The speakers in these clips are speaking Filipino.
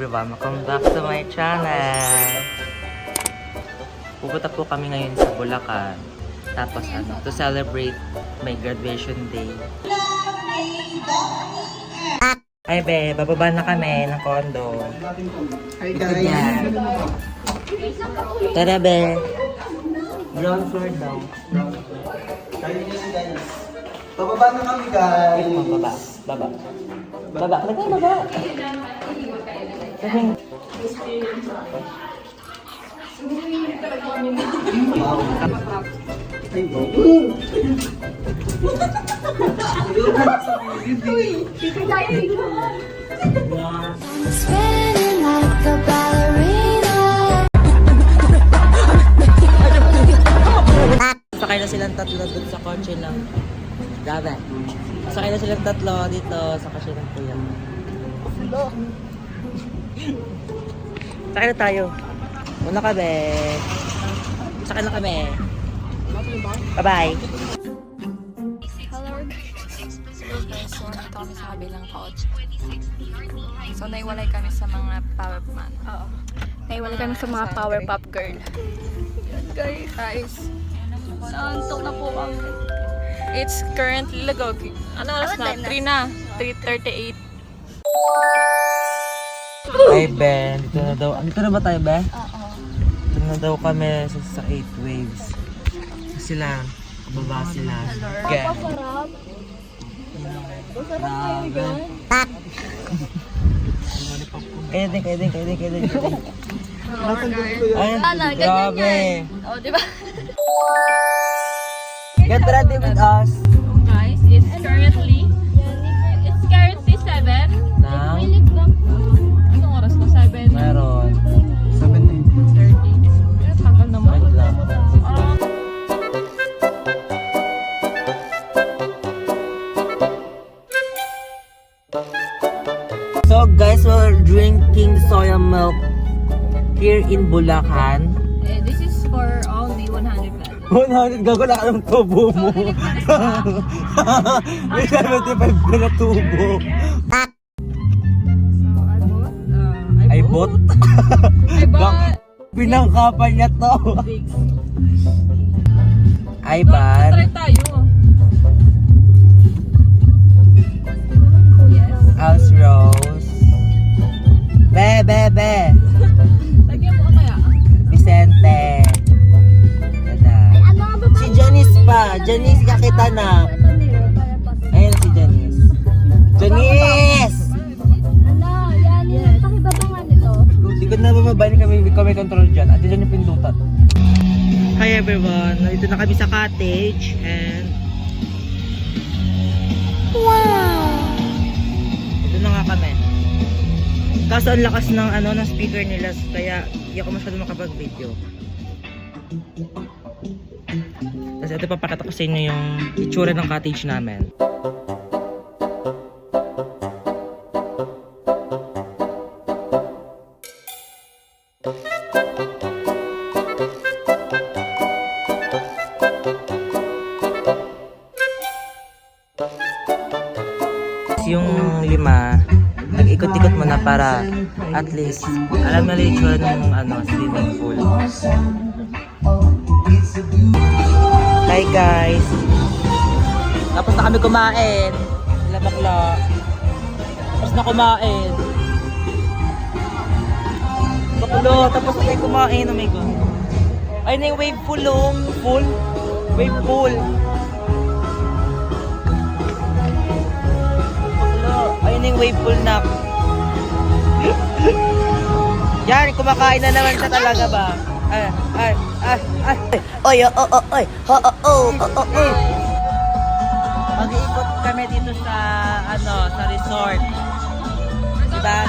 everyone, welcome back to my channel. Pupunta po kami ngayon sa Bulacan. Tapos to celebrate my graduation day. Hi be, bababa na kami ng condo. Hi guys. Tara be. Ground floor daw. Bababa na kami guys. Baba. Baba. Baba. Baba. Kasing... Spinning like a ballerina. Sakay na silang tatlo dun sa kotse ng Grabe. Sakay na silang tatlo dito sa kotse ng kuya. Sakay na tayo. Una ka be. Sakay na kami. Bye-bye. Hello guys, so nandito kami sa kabilang couch. So naiwalay kami sa mga power man. Oo. Naiwalay kami sa mga power pop girl. Yan guys. Naantok na po kami. It's currently lagogi. Ano oras na? 3 na. 3:38. Hi Ben, dito na daw. Dito na ba tayo be? Oo. Dito na daw kami sa 8 waves. Sila, kababa sila. Okay. Sarap. Grabe. Kaya din. Ay, grabe. Oh, di ba? Get ready with us. Guys, it's currently 7. Now, Anong oras na? 7. meron. 30. Tagal naman. Wait lang. So guys, we're drinking soya milk here in Bulacan. This is for only 100 pesos. 100 gago na ang tubo mo. May 75 na tubo. So, I bought. Pinangkapan niya to. Ay ban. Try tayo. Yes. House Rose. Be. Lagyan mo kaya. Vicente. Dada. Si Janice pa. Janice kakita na. Ayun si Janice. Janice! Ano, yan. Pakibaba nga nito. Hindi ko na bababain kami control dyan. At dyan yung pindutan. Hi everyone. Nandito na kami sa cottage and ito na nga kami. Kaso ang lakas ng ng speaker nila kaya hindi ako masyado makapag-video. Tapos ito papakita ko sa inyo yung itsura ng cottage namin. Yung 5 nag-ikot-ikot mo na para at least alam na yung itsura ng swimming pool. Hi guys, tapos na kami kumain. Sila bakla tapos na kumain. Baklo tapos na kayo kumain. Oh my god, ay na yung wave pool. Wave pool. Ayun yung wave pool na. Yan, kumakain na naman siya talaga ba? Oy. Mag-iikot kami dito sa sa resort. Diba?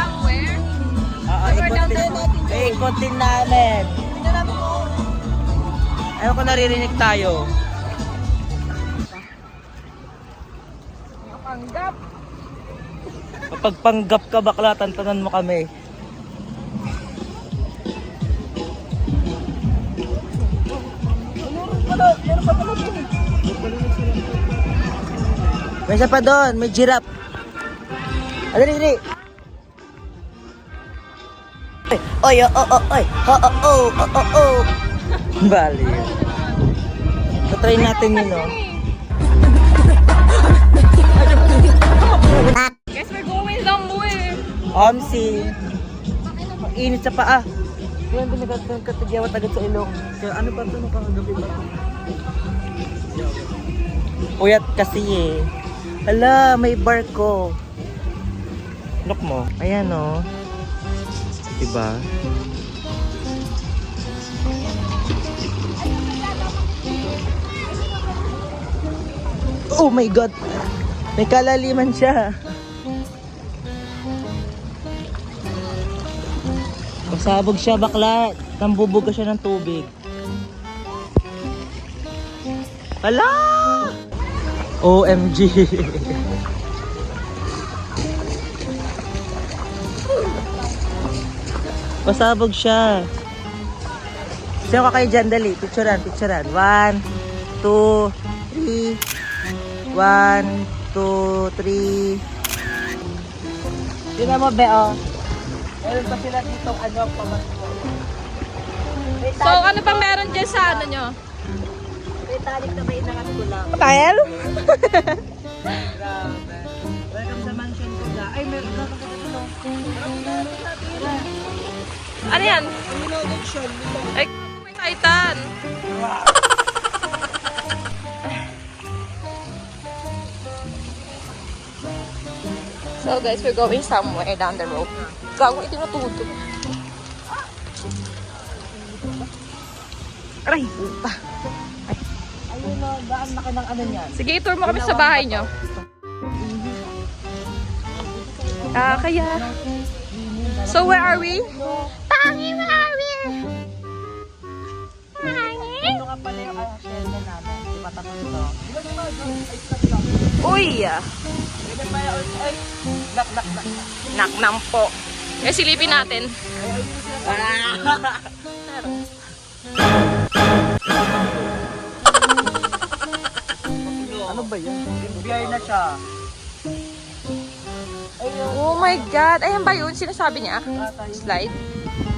Oo, ikotin namin. Ayaw ko naririnig tayo. Panggap. Kapag panggap ka bakla, tantanan mo kami. May isa pa doon, may giraffe. Dali. Oy, oy, oh. Bali. Try natin yun, no? Guys, we're going somewhere. Omsi. Ang init sa paa. Yan, binagatan katigyawat agad sa ilong. Kaya ano ba ito nung kagabi ba? Puyat kasi eh. Hala, may barko. Look mo. Ayan o. Diba? Oh my God! May kalaliman siya. Pasabog siya, bakla. Nambubuga siya ng tubig. Hala! OMG! Pasabog siya. Sino ka kayo dyan? Dali. Picturean. 1, 2, 3. 1, 2, 3. Tingnan mo, Beo. Meron pa sila dito pamasko. So, ano pa meron dyan sa ano nyo? May talik na may nakatulang. Hotel? Grabe. Welcome sa mansion ko na. Ay, meron ka nakatulong. Ano yan? Introduction. Ay, may Titan. So guys, we're going somewhere down the road. Gago, ito natutog. Aray, puta. Ayun na, daan na ka ng ano niyan. Sige, tour mo kami sa bahay nyo. Kaya. So where are we? Tangi, where are we? Tangi? Ito ka pala yung shelter namin. Di ba tapos ito? Uy! Ay, nak. Naknam po. Kaya silipin natin. Ano ba yan? Biyay na siya. Oh my God! Ayan ba yun? Sinasabi niya? Slide?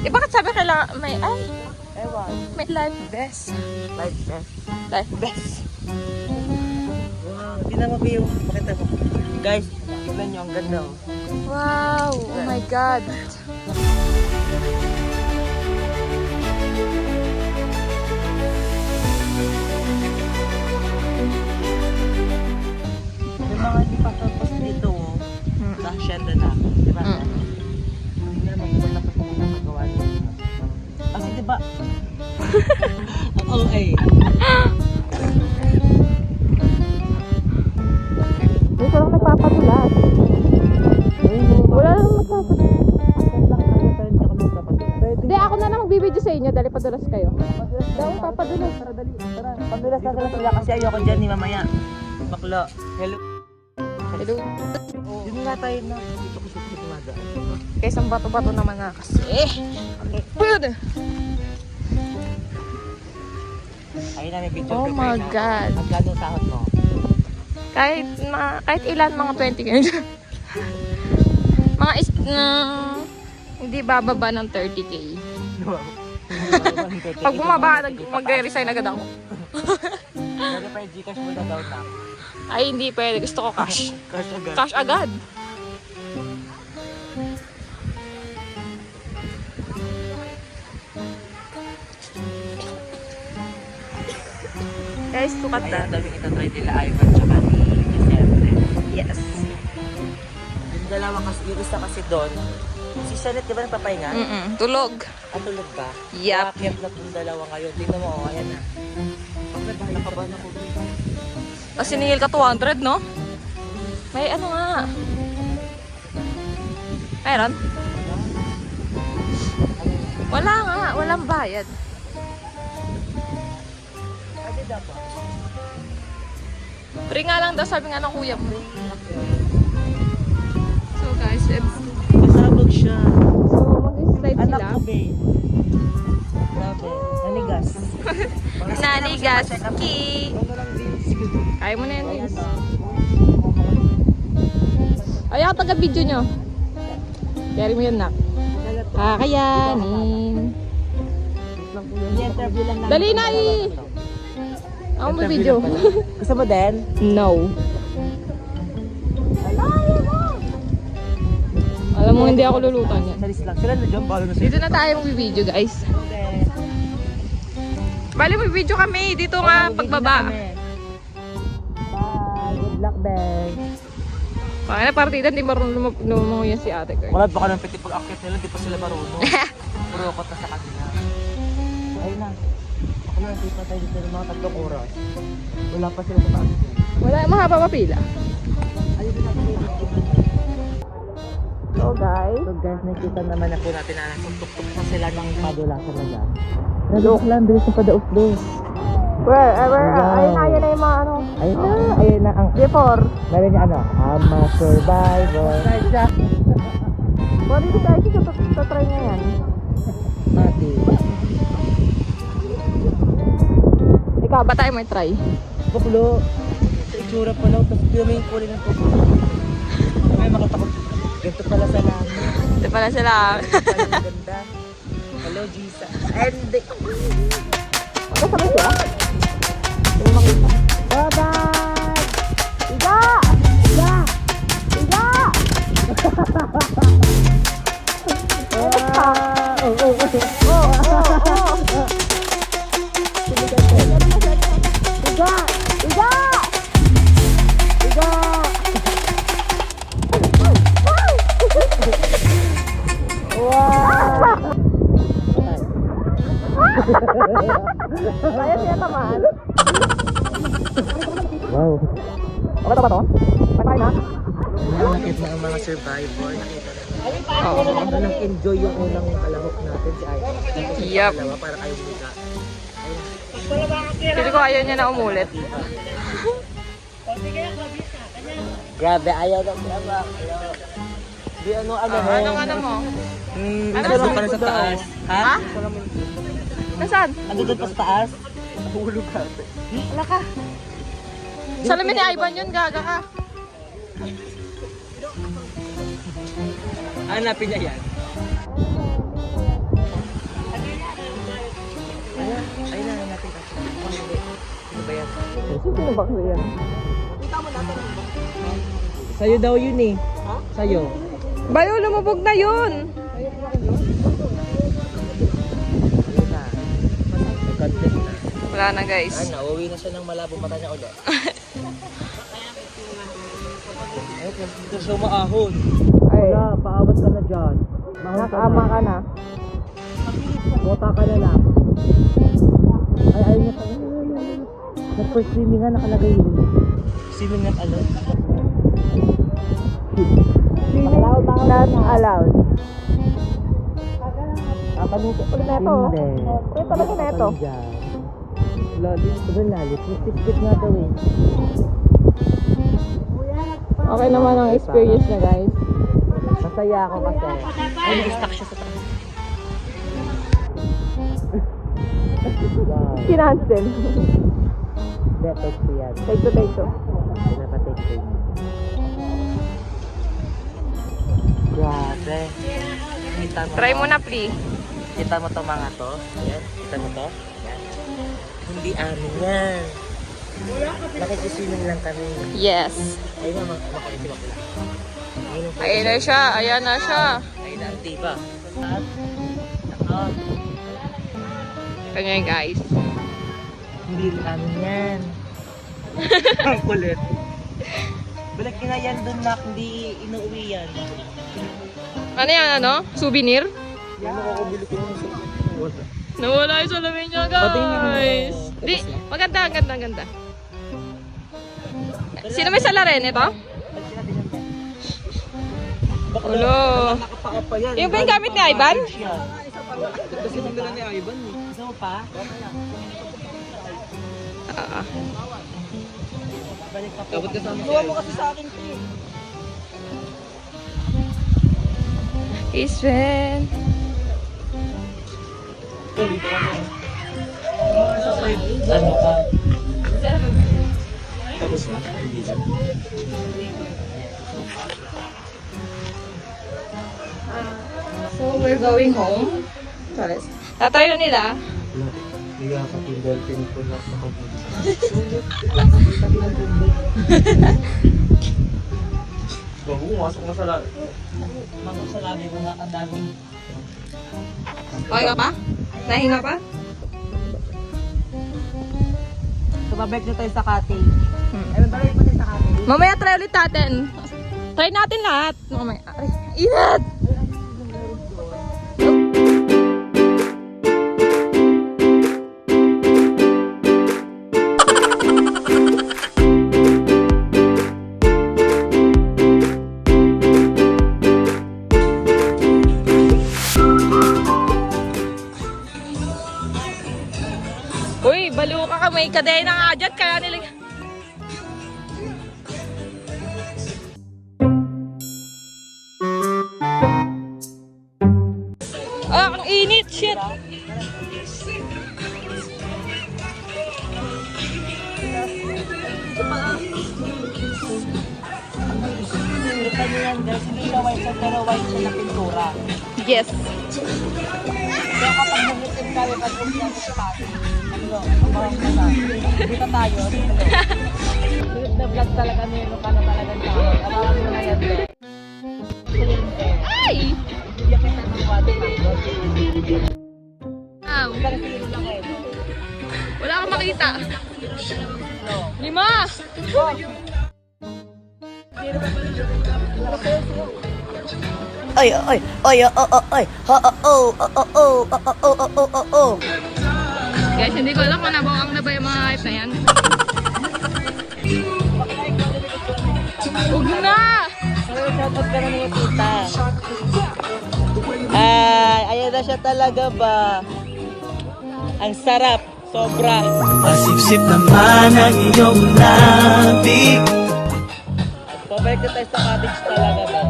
Eh bakit sabi kailangan may, Ewan. may life vest. Life vest. Life vest. Tingnan mo yung pakita mo. Guys, tignan nyo, ang ganda oh. Wow! Oh my God! May mga hindi pa tapos dito oh. Sa hacienda na. Di ba? Tingnan mo kung tapos mo magagawa niyo. Kasi di ba? Okay. Dito lang nagpapadulas. Wala lang nagpapadulas. Hindi, ako na lang magbibideo sa inyo. Dali padulas kayo. Daw, papadulas. Tara, dali. Tara. Padulas na sila kasi ayoko dyan ni mamaya. Bakla. Hello. Hello. Yun nga tayo na. Dito ko siya tumada. Kaysa bato-bato naman nga kasi. Pwede. Ayun na, may picture Oh my God. Magkano sahod mo? Kahit ilan, mga 20 kayo. Mga hindi bababa ng 30K. Pag bumaba, mag-resign agad ako. Pwede pa yung Gcash mo na daw na. Ay, hindi pwede. Gusto ko cash. Cash agad. Cash agad. Guys, sukat na. Ayan, daming itatry nila Ivan tsaka ni Vicente. Yes. Yung dalawa kasi, yung isa kasi doon. Si Janet, di ba nagpapahinga? Tulog. Tulog ba? Yup. Kaya na itong dalawa ngayon. Tingnan mo, oh, ayan na. Nakabahan ako. Tapos siningil ka 200, no? May ano nga. Meron? Wala nga. Walang bayad. Pwede dapat. Free nga lang daw, sabi nga ng kuya mo. So guys, Masabog siya. so mag-slide Anak sila. ko, babe. Grabe. Nanigas. Nanigas. Ki. Ano lang din. Kaya mo na yan, Vince. Ay, ako taga-video nyo. Carry mo yun, nak. Kakayanin. Dali na Ako mo video. Gusto mo din? No. Alam mo, hindi ako lulutan yan. Salis lang. Sila na dyan. Paano na Dito na tayo mag-video, guys. Bali, mag-video kami. Dito nga, pagbaba. Bye. Good luck, Ben. Pakina, partida, hindi marunong lumango yan si ate ko. Wala baka ng piti pag-akit nila, di pa sila marunong. Purokot na sa kanila. Ayun na. Ako na, sipa tayo dito ng mga 3 oras. Wala pa sila sa taas. Wala, mahaba pa pila. Ayun na natin. So, guys. So guys, nakita naman na po natin na tuk-tuk na sila ng padulasan na dyan. Nag-uok lang, bilis na padaok-dos. Wherever, Wow. ayun na yung mga ano. Ayun na ang Before. meron niya ano, I'm a survivor. Pwede ko tayo sa try niya yan. Mati. Ikaw, ba tayo may try? Buklo. Sa itsura pa lang, tapos yung main kulay ng tubo. May makatakot. Ganito pala sa langit. Ito pala sila. Ang ganda. Hello, Jesus. And Kasama siya? Hindi mo makita. bye-bye! Iga! Iga! Iga! Iga! Iga! Iga! Kaya siya tamaan. Wow. Okay ba to? Patay na? Nakita na ang mga survivor. Nakita na. Oo. Anong enjoy yung unang alahok natin si Aida. Yup. Dalawa para kayo bumiga. Pili ko ayaw niya na umulit. Grabe, ayaw ng drama. Di ano Anong mo? Ano pa sa taas? Ha? Nasaan? Ano doon pa sa taas? Nahulog ka. Wala ka. Salamin ni Ivan yun, gaga ka. Hanapin niya yan. Ayun na, hanapin ka. Ano ba yan? Sino ba kasi yan? Sa'yo daw yun eh. Sa'yo. Bayo, lumubog na yun. Ayun na. Nag-content na. Wala na guys. Ay, nauwi na siya ng malabo mata niya ulit. Ay, dito siya maahon. Ay, Wala, paawat ka na dyan. nakama ka na. Bota ka na lang. Ay, ayun niya pa. Nag-first swimming nga nakalagay yun. Swimming at ano? Not allowed. Papanukin. Ulit na ito. Hindi. Ulit talaga na ito. Lalit. Sobrang lalit. Tisip nga daw eh. Okay naman ang experience niya guys. Masaya ako kasi. Ay, na-stuck siya sa taas. Wow. Kinancel. Detox ko yan. Take to take to. Pinapatake ko yun. Grabe. Kita mo. Try mo na please. Kita mo to mga to. Yan. Kita mo to. Yan. Hindi amin yan. Nakikiswimming lang kami. Yes. Ayun na, makakisiwak lang. Ayan na siya. Ayan na siya. Ayun na, ang tiba. At, nako. Ito nga yun, guys. Hindi rin amin yan. Ang kulit. Balik nyo na yan doon na hindi inuwi yan. Ano yan, ano? Souvenir? Yan, makakabili ko ng wala. Nawala yung salamin niya, Pati yung guys. ano, Di, maganda, ang ganda, ang ganda. Sino may salarin ito? Ulo. Nakapaka yan. Yung ba yung gamit ni Ivan? Kasi nagdala ni Ivan eh. Gusto mo pa? Ah. Balik pa po. Gawa mo kasi sa akin ito eh. Isven. Ano ka? So we're going home. Charis. Tatayo nila. Hindi ako pindelpin ko na sa kabuli. Bago, masok na sa labi. Masok sa labi ko na ang daming. Okay ka pa? Nahinga pa? So, babalik na tayo sa cottage. Ay, babalik pa tayo sa cottage. Mamaya try ulit natin. Try natin lahat. Mamaya. Ay, inat! Uy, baliw ka may kadena nga dyan, kaya nila... Ah, ang init, shit! Kita niyo yan guys, hindi siya white siya, pero white siya na pintura. Yes. Kaya kapag mag-itim kami, pag umiyak sa cottage, ano, ang mga dito tayo, na vlog talaga nilo ka na talagang tao. Abangan mo na yan doon. Ay! Bigyan kita ng water mango. Ow. Pero siguro lang kayo. Wala kang makita. No. 5! Ay, ay, ay, ay, ay, ha, oh, oh, oh, oh, oh, oh, oh, oh, oh. Guys, hindi ko alam kung nabawang na ba yung mga hype na yan. Huwag na! Shoutout ka na niya tita. Ay, ayan na siya talaga ba? Ang sarap, sobra. Masipsip naman ang iyong labi. Pabalik na tayo sa cottage talaga ba?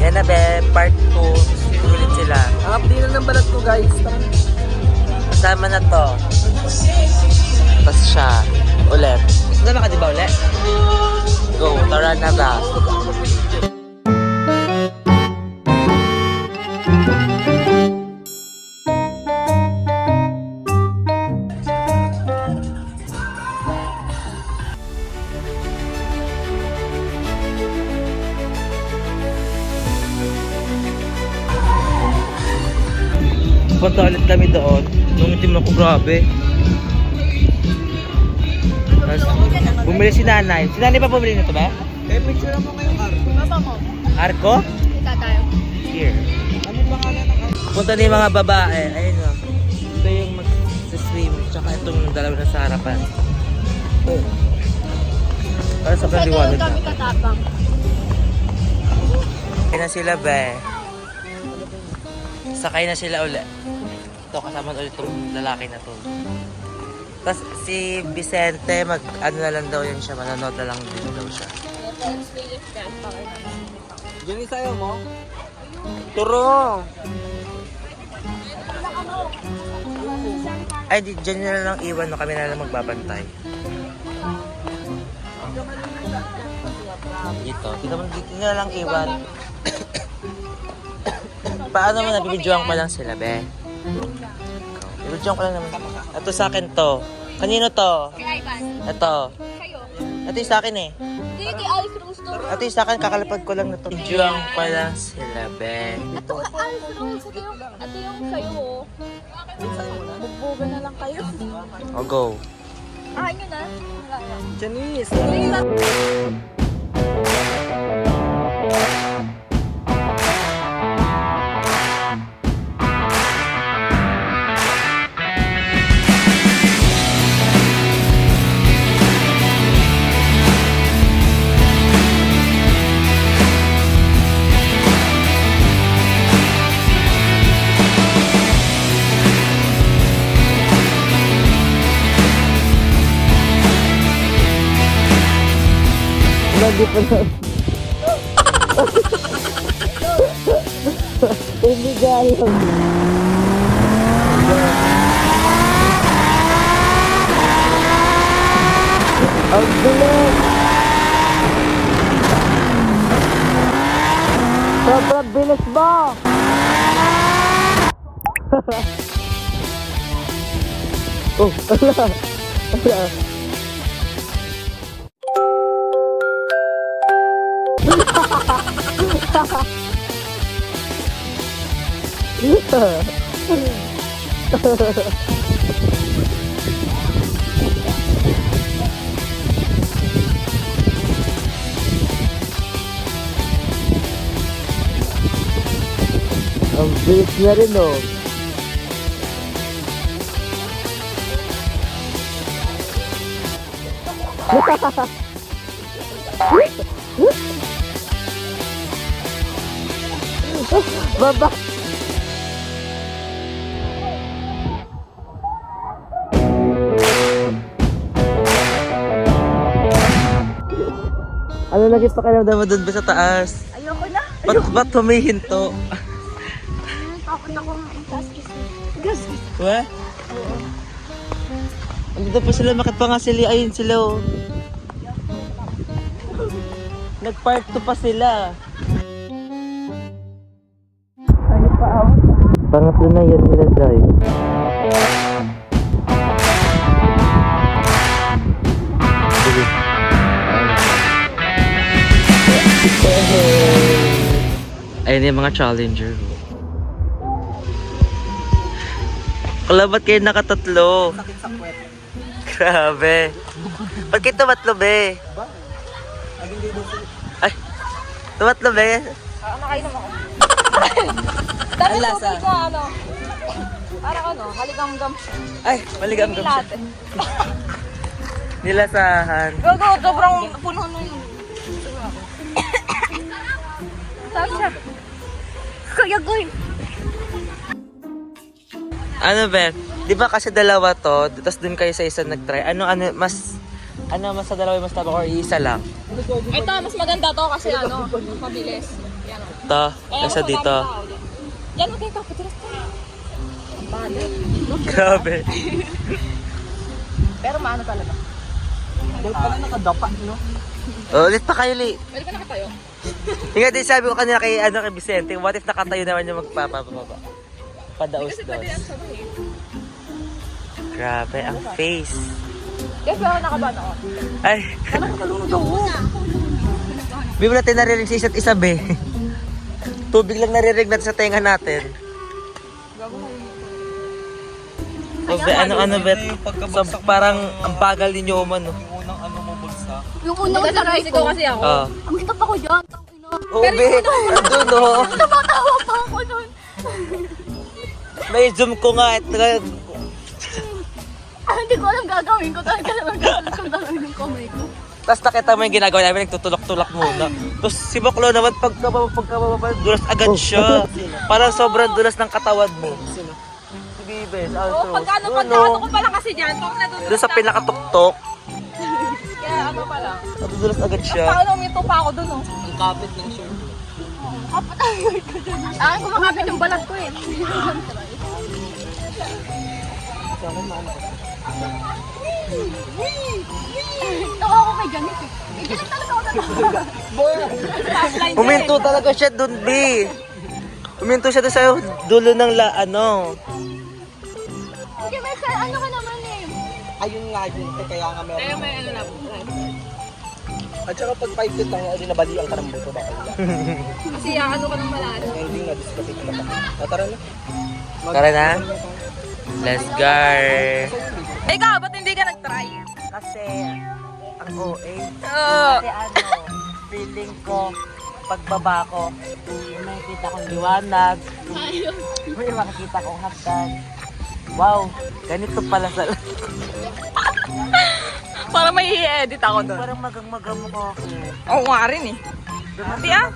Yan na be, part 2. Ulit sila. Ang update na ng balat ko guys. Kasama na to. Tapos siya. Ulit. Kasama ka di ba ulit? Go, tara na ba? Punta ulit kami doon. Nung itim ako, grabe. Tapos, bumili si nanay. Si nanay pa bumili nito ba? Eh, picture mo ngayong araw. Baba mo. Arko? Kita tayo. Here. Ano pangalan ng araw? Punta na yung mga babae. Ayun o. Ito yung mag-swim. Tsaka itong dalawa na sa harapan. Oh. Para sa liwanag na. katapang. Sakay na sila, be. Sakay na sila ulit. Ito, kasama ulit itong lalaki na to. Tapos si Vicente, ano na lang daw yan siya, manonood na lang din daw siya. Yan yung sayo mo? Turo! Ay, dyan na lang iwan, no? Kami na lang magbabantay. Dito, dito na lang iwan. Paano mo nabibidyoan ko lang sila, be? Nabibidyoan ko lang naman. Ito sa akin to. Kanino to? Kay Ivan. Ito. Kayo. Ito yung sa akin eh. Hindi, kay Alice Rose to. Ito yung sa akin, kakalapag ko lang na to. Bidyoan ko lang sila, be. Ito, Alice Rose. Ito yung kayo, oh. Bugbugan na lang kayo. O, go. Ah, yun na. Janice! Lagi pa na. Ibigay lang. Ang bilis! Sobrang bilis ba? Oh, ala. Ala. Ang bilis niya rin, oh. Baba. Ano lagi pa kayo daw doon ba sa taas? Ayoko na. Ba't humihinto? Takot ako nga. Gas. What? Andito pa sila, makit pa nga sila. Ayun sila, oh. Nag-part 2 pa sila. Ano pa, oh? Pangatlo na yan nila, Jai. Sige. Ayun yung mga challenger. Kala, ba't kayo nakatatlo? Sakit sa kwet. Grabe. Ba't kayo tumatlo, be? Aging dito sila. Ay, tumatlo, be? Nakainom ako. Ang lasa. Ko ano, parang ano, haligam-gam. Ay, maligam-gam siya. Latte. Nilasahan. Gago, sobrang puno nun. Sabi siya, Kuya Goy. Ano, be? Di ba kasi dalawa to, tapos dun kayo sa isa nag-try. Ano mas sa dalawa yung mas tama or isa lang? Ito, mas maganda to kasi ano, mabilis. Yan o. To, kasi dito. Yan, okay ka, patiras ka. Grabe. Pero maano talaga. Dahil pala nakadapa, no? Oh, ulit pa kayo, Li. Pwede ka nakatayo. Nga din sabi ko kanina kay Vicente, what if nakatayo naman yung magpapababa? Padaos-daos. Grabe, ang face. Yes, pero nakaban ako. Ay. Di mo natin naririnig sa isa't isa, be. Tubig lang naririnig natin sa tenga natin. Oh, be, ano, bet? So, parang ang bagal ninyo umano. Yung unang ano mo bulsa. Yung unang taray ko. kasi ako. Oh. Ang stop ako dyan. Tangina. Oh, be. Andun, oh. Tumatawa pa ako nun. May zoom ko nga. Hindi ko alam gagawin ko. Talaga naman gagawin ko talaga ng kamay ko. Tapos nakita mo yung ginagawa namin, nagtutulak-tulak muna. Tapos si Baklo naman, pagkababa, dulas agad siya. Parang sobrang dulas ng katawan mo. Si Bibes, also. Pagkano ko pala kasi dyan, pag nadudulas Doon sa pinakatuktok, kaya ano pala. nadudulas agad siya. Paano umito pa ako dun, oh. Ang kapit ng shirt. Ah, kumakapit yung balat ko eh. Tawa ako kay Janet eh. Janet talaga ako natawa. Huminto talaga siya doon, B. Huminto siya doon sa dulo ng ano. Hindi, may ano ka naman eh. Ayun nga yun, kaya nga meron. Kaya may ano na. At saka pag 5 feet lang, hindi nabalian ka ng buto ba? Kasi ano ka ng malalim. Hindi nga discuss ito na. Tara na. Tara na. Let's go. Ikaw, ba't hindi ka nag-try? Kasi, ang OA. Oo. Kasi feeling ko, pagbaba ko, may makikita kong liwanag. May makikita kong hagdan. Wow, ganito pala sa... Para may i-edit ako doon. Parang magang-magang mukha ako. Oo nga rin eh. Hindi ah.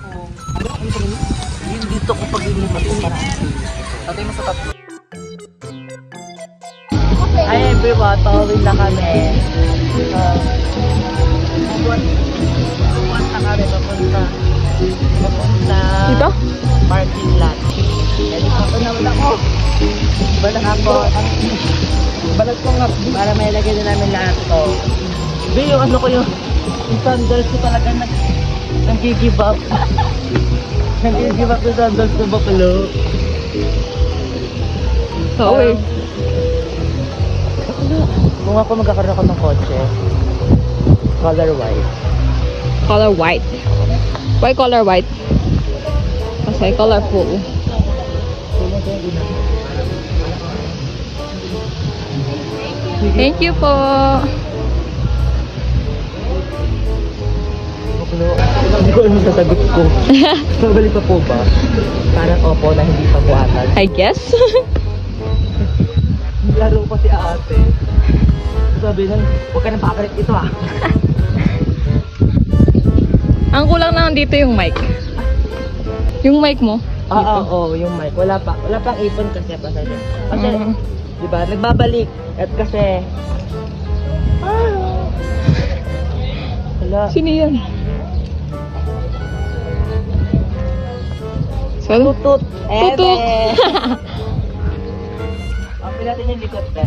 Yung dito ko paglilipat ko parang... Tatay mo sa tatlo. Hi everyone, pauwi na kami. Pupunta kami, papunta Dito? parking lot. Helicopter naman ako. Balang ako. Balag ko nga. Para may lagay na namin lahat to. Be, yung ano ko yung sandals ko talaga nag-give up. Nag-give up yung sandals ko, Baklo. So weird. Kung ako magkakaroon ako ng kotse, color white. Color white. Why color white? Kasi colorful. Thank you po. Hindi ko alam yung sasagot ko. Babalik pa po ba? Parang opo na hindi pa po ata. I guess. Laro pa si ate. Sabi nun, huwag ka nang pakalit ito ah. Ang kulang na dito yung mic. Yung mic mo. Oo, yung mic. Wala pang ipon kasi pasado. Kasi, di ba, nagbabalik. At kasi, wala. Sino yun? So, Tutut. Tutut. Open natin yung likod na.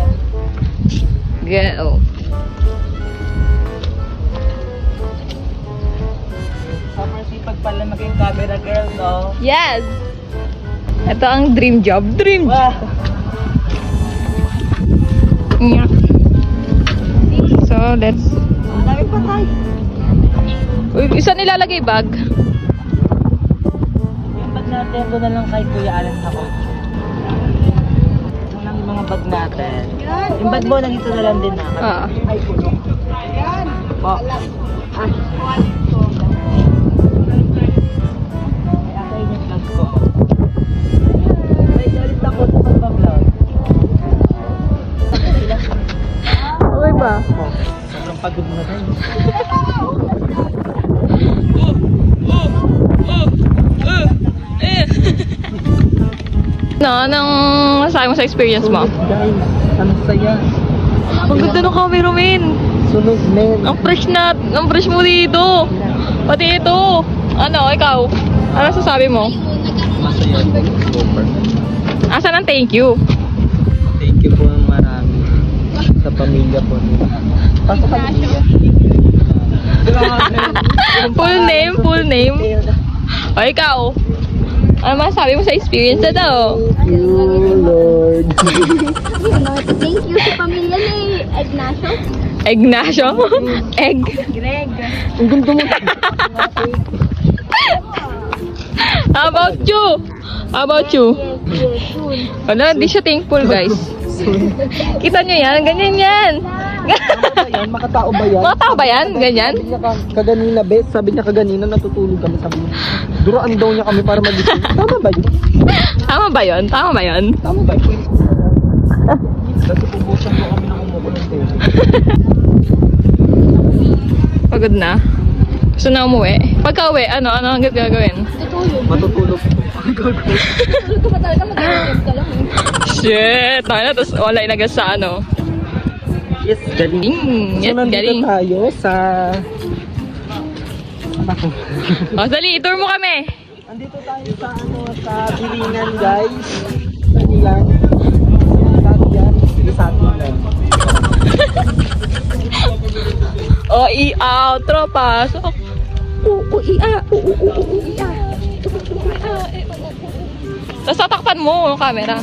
go. Super sipag pala maging camera girl, no? Yes! Ito ang dream job. Dream job. Wow. Yeah. So, let's... Ang dami pa tayo. Uy, isa nilalagay bag. Yung bag natin, doon na lang kay Kuya Alan sa kotse. Yung lang yung mga bag natin. Yung bag mo, nandito na lang din na. Ay, puno. Po. Ay, asa yun yung vlog ko. May galit ako sa pag-vlog. Okay ba? Sobrang pagod na tayo. Anong masasabi mo sa experience mo? Guys, ang saya. Ang ganda ng cameraman. Sunog, men. Ang fresh mo dito. Pati ito. Ano, ikaw? Ano sasabi mo? Masaya po. Super. Asan ang thank you? Thank you po ng marami sa pamilya po. Pasok ka dito. Full name. O ikaw? Ano masasabi mo sa experience na to? Thank you, Lord. Thank you sa pamilya ni Ignacio. Ignacio? Egg? Ang gundo mo. How about you? How about you? Yes, soon. Wala, di siya thankful guys. Kita nyo yan? Ganyan yan. Yan, makatao ba yan? Mga tao ba yan? Ganyan? Sabi niya kaganina, bes. Sabi niya kaganina, natutulog kami. Sabi niya, duraan daw niya kami para magising. Tama ba yun? Tama ba yun? Tama ba yun? Tama ba yun? Kasi pubusan po kami ng umukulong tayo. Pagod na? Gusto na umuwi? Pagka uwi, ano ang gagawin? Matutulog po. Tulog ka ba talaga? Mag-iingat ka lang eh. Shit! Tayo na, tapos wala inagas sa ano. Yes, galing. Yes, So, nandito galing. tayo sa... O, dali, tour mo kami. Andito tayo sa sa Bilingan, guys. Saan lang? Yan, sa atin lang. O, i-outro pa. So, tapos tatakpan mo yung camera.